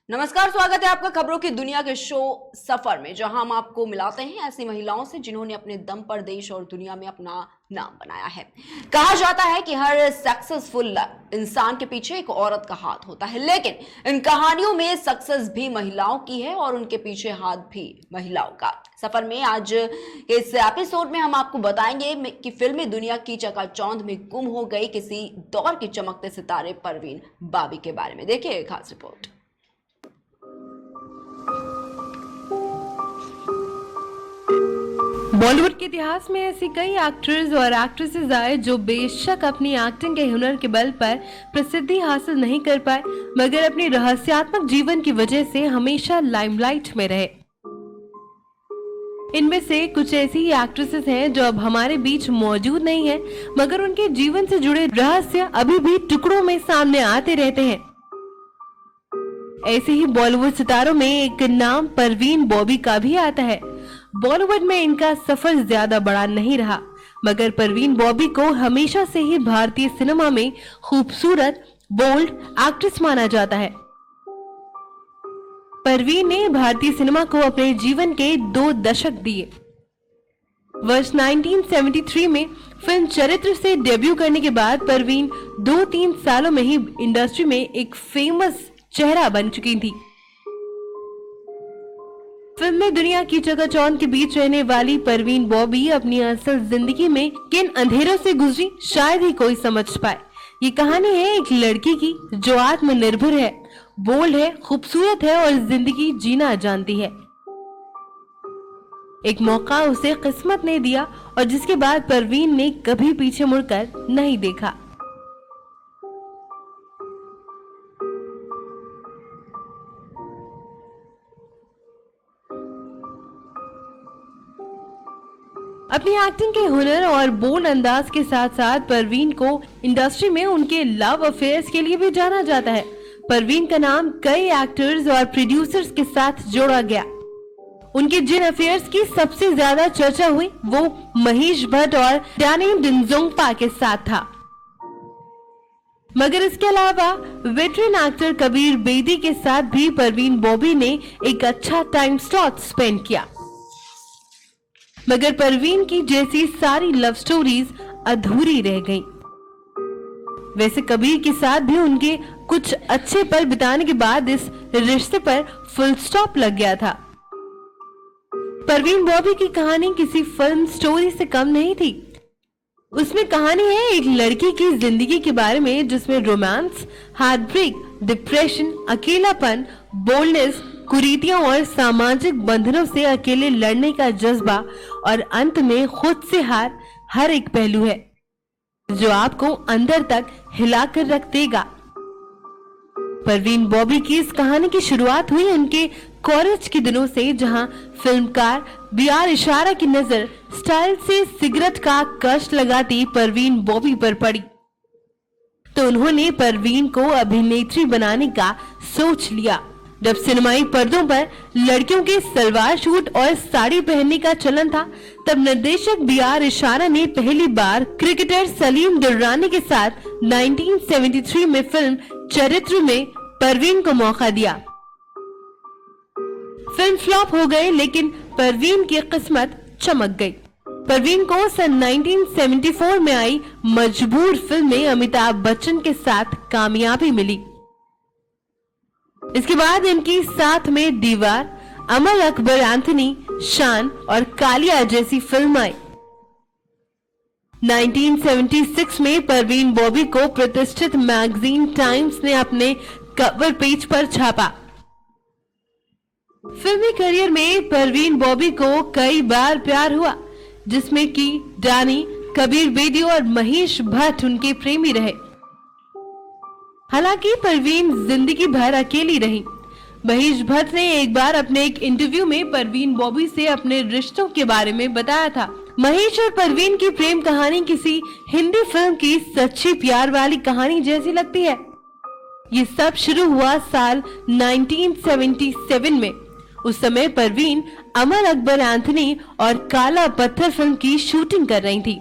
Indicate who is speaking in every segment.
Speaker 1: नमस्कार, स्वागत है आपका खबरों की दुनिया के शो सफर में, जहां हम आपको मिलाते हैं ऐसी महिलाओं से जिन्होंने अपने दम पर देश और दुनिया में अपना नाम बनाया है। कहा जाता है कि हर सक्सेसफुल इंसान के पीछे एक औरत का हाथ होता है, लेकिन इन कहानियों में सक्सेस भी महिलाओं की है और उनके पीछे हाथ भी महिलाओं का। सफर में आज के इस एपिसोड में हम आपको बताएंगे कि फिल्मी दुनिया की चकाचौंध में गुम हो गई किसी दौर के चमकते सितारे परवीन बाबी के बारे में। देखिए एक खास रिपोर्ट।
Speaker 2: बॉलीवुड के इतिहास में ऐसी कई एक्टर्स और एक्ट्रेसेस आए जो बेशक अपनी एक्टिंग के हुनर के बल पर प्रसिद्धि हासिल नहीं कर पाए, मगर अपने रहस्यात्मक जीवन की वजह से हमेशा लाइमलाइट में रहे। इनमें से कुछ ऐसी ही एक्ट्रेसेस हैं जो अब हमारे बीच मौजूद नहीं है, मगर उनके जीवन से जुड़े रहस्य अभी भी टुकड़ों में सामने आते रहते हैं। ऐसे ही बॉलीवुड सितारों में एक नाम परवीन बॉबी का भी आता है। बॉलीवुड में इनका सफर ज्यादा बड़ा नहीं रहा, मगर परवीन बॉबी को हमेशा से ही भारतीय सिनेमा में खूबसूरत बोल्ड एक्ट्रेस माना जाता है। परवीन ने भारतीय सिनेमा को अपने जीवन के 2 दशक दिए। वर्ष 1973 में फिल्म चरित्र से डेब्यू करने के बाद परवीन 2-3 सालों में ही इंडस्ट्री में एक फेमस चेहरा बन चुकी थी। फिल्मी दुनिया की चकाचौंध के बीच रहने वाली परवीन बॉबी अपनी असल जिंदगी में किन अंधेरों से गुजरी शायद ही कोई समझ पाए। ये कहानी है एक लड़की की जो आत्मनिर्भर है, बोल्ड है, खूबसूरत है और जिंदगी जीना जानती है। एक मौका उसे किस्मत ने दिया और जिसके बाद परवीन ने कभी पीछे मुड़कर नहीं देखा। अपनी एक्टिंग के हुनर और बोल्ड अंदाज के साथ साथ परवीन को इंडस्ट्री में उनके लव अफेयर्स के लिए भी जाना जाता है। परवीन का नाम कई एक्टर्स और प्रोड्यूसर्स के साथ जोड़ा गया। उनके जिन अफेयर्स की सबसे ज्यादा चर्चा हुई वो महेश भट्ट और डैनी डिंजोंगपा के साथ था, मगर इसके अलावा वेटरन एक्टर कबीर बेदी के साथ भी परवीन बॉबी ने एक अच्छा टाइम स्लॉट स्पेंड किया। मगर परवीन की जैसी सारी लव स्टोरीज अधूरी रह गईं। वैसे कबीर के साथ भी उनके कुछ अच्छे पल बिताने के बाद इस रिश्ते पर फुल स्टॉप लग गया था। परवीन बॉबी की कहानी किसी फिल्म स्टोरी से कम नहीं थी। उसमें कहानी है एक लड़की की जिंदगी के बारे में जिसमें रोमांस, हार्ट ब्रेक, डिप्रेशन, अकेलापन, बोल्डनेस, कुरीतियों और सामाजिक बंधनों से अकेले लड़ने का जज्बा और अंत में खुद से हार हर एक पहलू है जो आपको अंदर तक हिलाकर रख देगा। परवीन बॉबी की इस कहानी की शुरुआत हुई उनके कॉलेज के दिनों से, जहां फिल्मकार बी.आर. इशारा की नजर स्टाइल से सिगरेट का कष्ट लगाती परवीन बॉबी पर पड़ी तो उन्होंने परवीन को अभिनेत्री बनाने का सोच लिया। जब सिनेमाई पर्दों पर लड़कियों के सलवार सूट और साड़ी पहनने का चलन था, तब निर्देशक बी.आर. इशारा ने पहली बार क्रिकेटर सलीम दुर्रानी के साथ 1973 में फिल्म चरित्र में परवीन को मौका दिया। फिल्म फ्लॉप हो गई, लेकिन परवीन की किस्मत चमक गई। परवीन को सन 1974 में आई मजबूर फिल्म में अमिताभ बच्चन के साथ कामयाबी मिली। इसके बाद इनकी साथ में दीवार, अमर अकबर एंथनी, शान और कालिया जैसी फिल्म आई। 1976 में परवीन बॉबी को प्रतिष्ठित मैगजीन टाइम्स ने अपने कवर पेज पर छापा। फिल्मी करियर में परवीन बॉबी को कई बार प्यार हुआ, जिसमें कि डैनी, कबीर बेदी और महेश भट्ट उनके प्रेमी रहे। हालांकि परवीन जिंदगी भर अकेली रही। महेश भट्ट ने एक बार अपने एक इंटरव्यू में परवीन बॉबी से अपने रिश्तों के बारे में बताया था। महेश और परवीन की प्रेम कहानी किसी हिंदी फिल्म की सच्ची प्यार वाली कहानी जैसी लगती है। ये सब शुरू हुआ साल 1977 में। उस समय परवीन अमर अकबर एंथनी और काला पत्थर फिल्म की शूटिंग कर रही थी।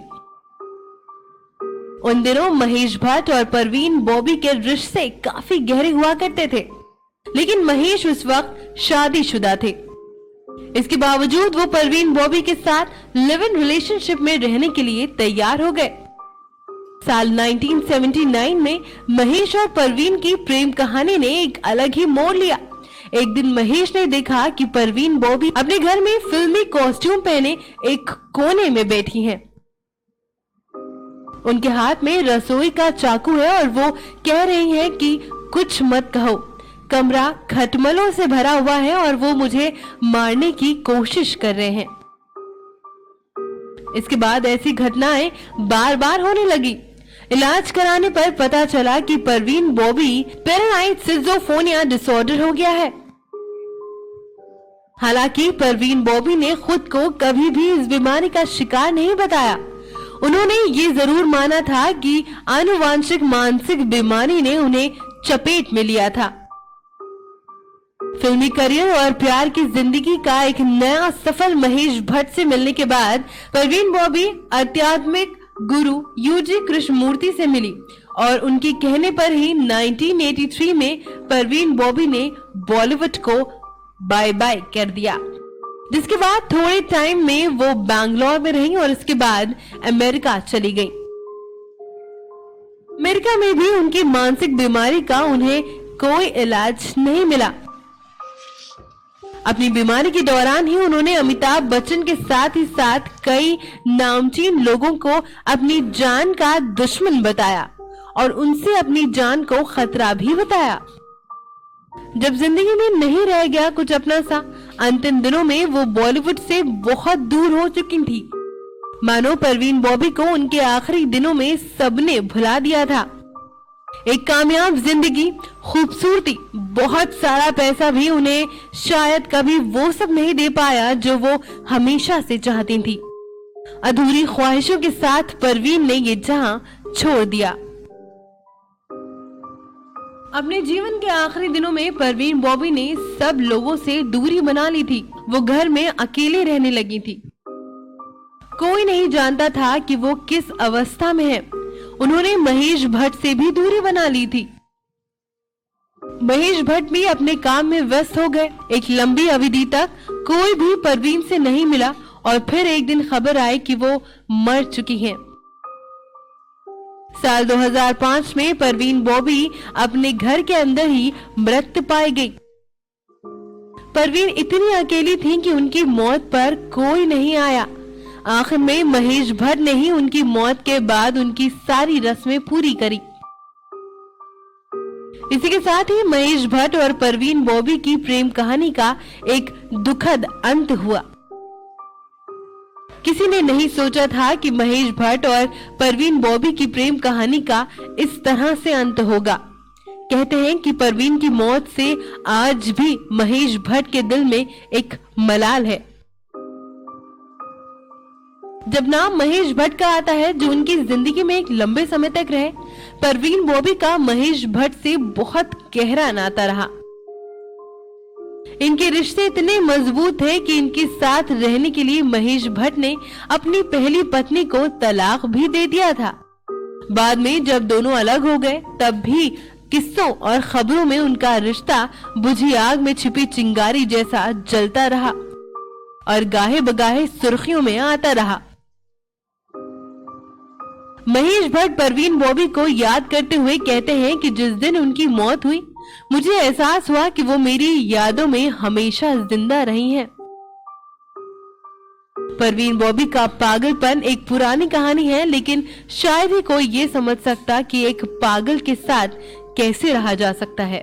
Speaker 2: उन दिनों महेश भट्ट और परवीन बॉबी के रिश्ते काफी गहरे हुआ करते थे। लेकिन महेश उस वक्त शादीशुदा थे। इसके बावजूद वो परवीन बॉबी के साथ लिव इन रिलेशनशिप में रहने के लिए तैयार हो गए। साल 1979 में महेश और परवीन की प्रेम कहानी ने एक अलग ही मोड़ लिया। एक दिन महेश ने देखा कि परवीन बॉबी अपने घर में फिल्मी कॉस्ट्यूम पहने एक कोने में बैठी हैं। उनके हाथ में रसोई का चाकू है और वो कह रही हैं कि कुछ मत कहो, कमरा खटमलों से भरा हुआ है और वो मुझे मारने की कोशिश कर रहे हैं। इसके बाद ऐसी घटनाएं बार बार होने लगी। इलाज कराने पर पता चला कि Parveen Bobby paranoid schizophrenia disorder हो गया है। हालांकि परवीन बॉबी ने खुद को कभी भी इस बीमारी का शिकार नहीं बताया। उन्होंने ये जरूर माना था कि आनुवांशिक मानसिक बीमारी ने उन्हें चपेट में लिया था। फिल्मी करियर और प्यार की जिंदगी का एक नया सफल महेश भट्ट से मिलने के बाद परवीन बॉबी आध्यात्मिक गुरु यूजी कृष्णमूर्ति से मिली और उनके कहने पर ही 1983 में परवीन बॉबी ने बॉलीवुड को बाय बाय कर दिया, जिसके बाद थोड़े टाइम में वो बैंगलोर में रही और इसके बाद अमेरिका चली गई। अमेरिका में भी उनकी मानसिक बीमारी का उन्हें कोई इलाज नहीं मिला। अपनी बीमारी के दौरान ही उन्होंने अमिताभ बच्चन के साथ ही साथ कई नामचीन लोगों को अपनी जान का दुश्मन बताया और उनसे अपनी जान को खतरा भी बताया। जब जिंदगी में नहीं रह गया कुछ अपना सा, अंतिम दिनों में वो बॉलीवुड से बहुत दूर हो चुकी थी। मानो परवीन बॉबी को उनके आखिरी दिनों में सबने भुला दिया था। एक कामयाब जिंदगी, खूबसूरती, बहुत सारा पैसा भी उन्हें शायद कभी वो सब नहीं दे पाया जो वो हमेशा से चाहती थी। अधूरी ख्वाहिशों के साथ परवीन ने ये जहां छोड़ दिया। अपने जीवन के आखिरी दिनों में परवीन बॉबी ने सब लोगों से दूरी बना ली थी। वो घर में अकेले रहने लगी थी। कोई नहीं जानता था कि वो किस अवस्था में है। उन्होंने महेश भट्ट से भी दूरी बना ली थी। महेश भट्ट भी अपने काम में व्यस्त हो गए। एक लंबी अवधि तक कोई भी परवीन से नहीं मिला और फिर एक दिन खबर आई कि वो मर चुकी हैं। साल 2005 में परवीन बॉबी अपने घर के अंदर ही मृत पाई गई। परवीन इतनी अकेली थी कि उनकी मौत पर कोई नहीं आया। आखिर में महेश भट्ट ने ही उनकी मौत के बाद उनकी सारी रस्में पूरी करी। इसी के साथ ही महेश भट्ट और परवीन बॉबी की प्रेम कहानी का एक दुखद अंत हुआ। किसी ने नहीं सोचा था कि महेश भट्ट और परवीन बॉबी की प्रेम कहानी का इस तरह से अंत होगा। कहते हैं कि परवीन की मौत से आज भी महेश भट्ट के दिल में एक मलाल है। जब नाम महेश भट्ट का आता है, जो उनकी जिंदगी में एक लंबे समय तक रहे, परवीन बॉबी का महेश भट्ट से बहुत गहरा नाता रहा। इनके रिश्ते इतने मजबूत थे कि इनके साथ रहने के लिए महेश भट्ट ने अपनी पहली पत्नी को तलाक भी दे दिया था। बाद में जब दोनों अलग हो गए, तब भी किस्सों और खबरों में उनका रिश्ता बुझी आग में छिपी चिंगारी जैसा जलता रहा और गाहे बगाहे सुर्खियों में आता रहा। महेश भट्ट परवीन बॉबी को याद करते हुए कहते हैं कि जिस दिन उनकी मौत हुई, मुझे एहसास हुआ कि वो मेरी यादों में हमेशा जिंदा रही हैं। परवीन बॉबी का पागलपन एक पुरानी कहानी है, लेकिन शायद ही कोई ये समझ सकता कि एक पागल के साथ कैसे रहा जा सकता है।